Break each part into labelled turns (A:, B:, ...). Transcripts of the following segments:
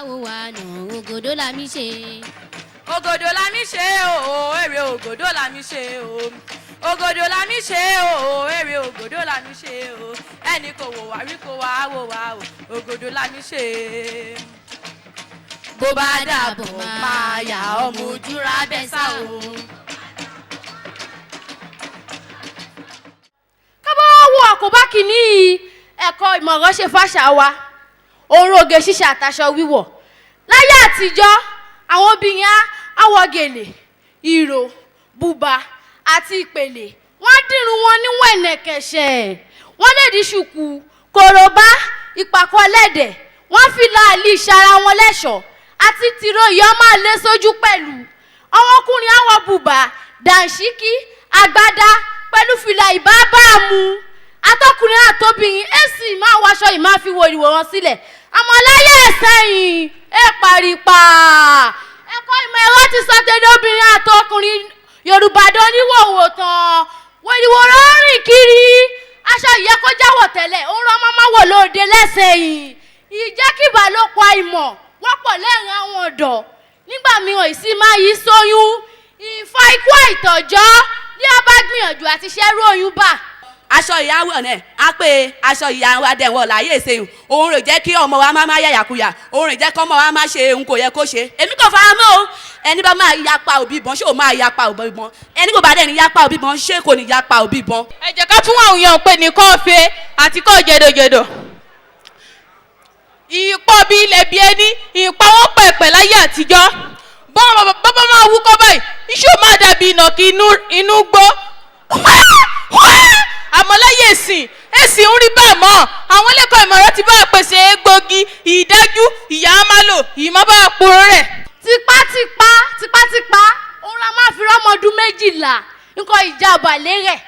A: wò wá nà ògòdó la mi ṣe.
B: Ògòdó la mi ṣe o, èrè ògòdó la mi ṣe o. Ògòdó la mi ṣe o, èrè ògòdó la mi ṣe o. Ẹni kò wò wá rí kò wá wò wá o, ògòdó la mi ṣe. Bó bá dàbọ̀ máa yà ọmọ ojúra bẹ́ sá o.
C: Kábọ̀ wo àkóbá kìíní ẹ̀kọ́ ìmọ̀ràn ṣe fàṣà wa. Òun oge ṣíṣe àtàṣọ wíwọ̀. Láyé àtijọ́, àwọn obìnrin á wọ gèlè, ìró, bùbá àti ìpèlè. Wọ́n dìrun wọn ní wẹ̀nẹ̀kẹ̀ṣẹ̀. Wọ́n lè di ṣùkú, kòròbá, ìpàkọ́ lẹ́dẹ̀. Wọ́n fi láàlì ìṣara wọn lẹ́ṣọ̀ọ́ àti tìró ìyọ́ máa lé sójú pẹ̀lú. Àwọn ọkùnrin á wọ bùbá, dàǹṣíkí, àgbádá pẹ̀lú fìlà ìbábàámu. Atọ́kùnrin àtobìnrin èsì máa wọṣọ yìí máa fi wo ìwòran sílẹ̀. Àmọ́ láyé ẹ̀sẹ̀yìn paripa. Ẹ̀kọ́ ìmọ̀ ẹ̀rọ ti sọ tẹ́lẹ̀ obìnrin àtọkùnrin Yorùbá dán níwòwò tán. Wòlíwòrán rìn kiri. Aṣọ ìyẹ́ kó jáwọ̀ tẹ́lẹ̀, òun rán mọ́mọ́ wò lóde lẹ́sẹ̀yìn. Ìjẹ́kìbà ló pa ìmọ̀ wọ́pọ̀ lẹ́rìn àwọn ọ̀dọ́. Nígbà mìíràn ìsí máa yí sóyún. Ìfọ́ ikú àìtọ́jọ́ ní a bá gbìyànjú àti ṣẹ́rú oyún bà.
B: Aṣọ ìyàwó náà á pé aṣọ ìyàwó adẹ̀wọ̀ láyé ìsẹ̀yìn. Òun rò jẹ́ kí ọmọ wa má yàyàkuyà. Òun rò jẹ́ kí ọmọ wa má ṣe ohun kò yẹ kó ṣe. Èmi kò fara mọ́ o. Ẹni bá máa yapa òbí bọn ṣé o máa yapa òbí bọn. Ẹni kò bá dẹ̀ ní yapa òbí bọn ṣé kò ní yapa òbí bọn.
D: Ẹ jẹ́ ká tún àwọn èèyàn pè ní kọ́ọ̀fẹ́ àti kọ́ọ̀ jẹ̀dọ̀jẹ̀dọ̀. Ìpọ̀ bí ilẹ̀ bí ẹni, ìpa wọn pẹ̀pẹ̀ láyé àtijọ́. Bọ́bá máa wúkọ́ báyìí, iṣẹ́ ò máa dàbí ìnàkí inú gbó. Àmọ́ láyé èsì ń rí bá mọ́. Àwọn ẹlẹ́kọ̀ọ́ ìmọ̀ràn ti bá pèsè egbògi, ìdájú, ìyá amálò, ìmọ̀ bá pòrò rẹ̀.
C: Tipátipá, òun la máa fi rọ́mọdún 12 nǹkan ìjà ọ̀bàlẹ̀ rẹ̀.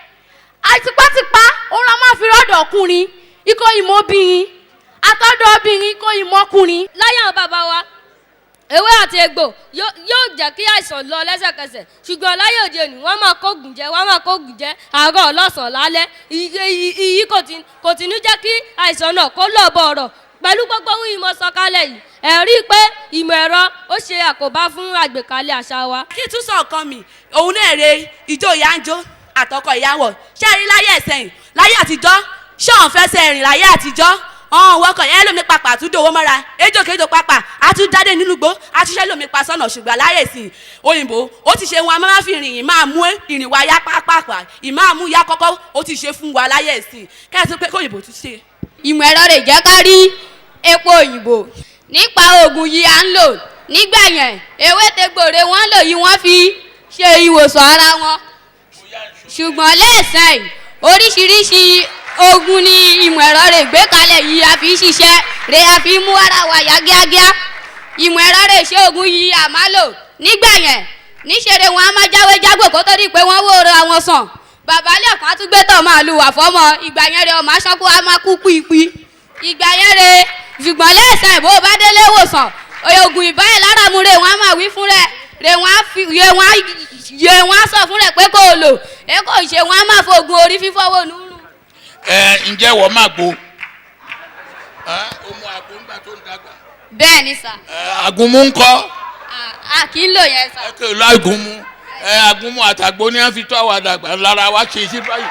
C: Tipátipá, òun la máa fi rọ́dọ̀ ọkùnrin, ikọ̀ ìmọ̀ obìnrin, àtọ́dọ̀ obìnrin, ikọ̀ ìmọ̀ ọkùnrin.
A: Láyé àwọn bàbá wa ewé àti egbò yóò jẹ́ kí àìsàn lọ lẹ́sẹ̀kẹsẹ̀, ṣùgbọ́n láyé òde òní wọ́n máa kóògùn jẹ àárọ̀ lọ́sàn-án lálẹ́. Ìyí kò tí ní jẹ́ kí àìsàn náà kó lọ bọ̀ ọ̀rọ̀. Pẹ̀lú gbogbo ohun ìmọ̀ sọ̀kalẹ̀ yìí, ẹ rí i pé ìmọ̀ ẹ̀rọ ó ṣe àkóbá fún àgbékalẹ̀ àṣà wa.
B: Kí tún sọ ọ̀kan mi, òun náà re ijó ìyá ń jó àtọkọ ìyàwó. Ṣé ẹ rí láyé ẹ̀sẹ̀yìn láyé àtijọ́? Ṣé òun fẹsẹ̀ rìn láyé àtijọ́? Ọ̀hún wọ́kọ̀ yẹn lómi papà àtúndò owó mọ́ra, ejòkèjò papà àtúndáde nínú gbó, àtúnṣe lómi pa sọ́nà ṣùgbọ́n láyé ìsìn òyìnbó ó ti ṣe wọn a máa fi rìn máa mú ìrìn wa yá pápápá, ìmáàmú yá kọ́kọ́ ó ti ṣe fún wa láyé ìsìn. Kẹ́sì pé kóyìnbó tún ṣe.
A: Ìmọ̀ ẹ̀rọ rẹ̀ jẹ́ ká rí epo òyìnbó nípa oògùn yìí à ń lò. Nígbà yẹn ewé tegbòrè wọ́n lò yìí wọ́n fi ṣe ìwòsàn ara wọn. Ṣùgbọ́n lẹ́sẹ̀ oríṣiríṣi ogun ni ìmọ̀ ẹ̀rọ rẹ̀ gbé kalẹ̀ yìí a fi ṣiṣẹ́ rẹ̀ a fi mú ara wa yá kíákíá. Ìmọ̀ ẹ̀rọ rẹ̀ ṣe ogun yìí a máa lò. Nígbà yẹn níṣẹ́rẹ́ wọn a máa jáwé jágbò kó tó di pé wọ́n wó ra wọn sàn. Bàbá lẹ́ẹ̀kan á tún gbé tọ̀ máa lu wà fọ́mọ. Ìgbà yẹn rẹ̀ ọmọ aṣọ́kú a máa kú pípí. Ìgbà yẹn rẹ̀ ṣùgbọ́n lẹ́sẹ̀ bó bá délé wòsàn oògùn ìbáyẹ̀ lára mu rẹ̀ wọ́n á máa wí fún rẹ̀ rẹ̀ wọ́n á sọ fún rẹ̀ pé kò lò ẹ kò ṣe wọ́n á máa fògùn orí fífọ́ wò nínú.
E: Ǹjẹ́ wọ́n máa gbó? Ó mú àgbo ńgbà tó ń dàgbà.
A: Bẹ́ẹ̀ ni sà.
E: Àgúnmu ń kọ́.
A: A kì í lò yẹn sà.
E: Ẹ kò lọ àgúnmu. Àgúnmu àtàgbo ni wọ́n fi tó àwọn àdàgbà lára wa ṣe sí báyìí.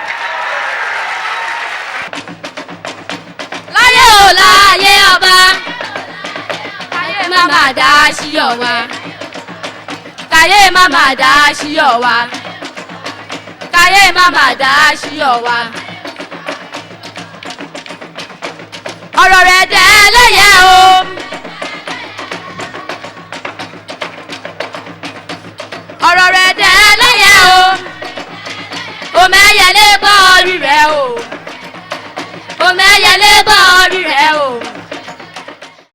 A: Láyé ò láyé ọba, káyé má máa dá síyọ̀ wa. Káyé má máa dá síyọ̀ wa. Káyé má máa dá síyọ̀ wa. Ọ̀rọ̀ rẹ̀ dẹ́ lẹ́yẹ o. Ọ̀rọ̀ rẹ̀ dẹ́ lẹ́yẹ o. Omẹ́yẹlé bọ́ orí rẹ̀ o. Omẹ́yẹlé bọ́ orí rẹ̀ o.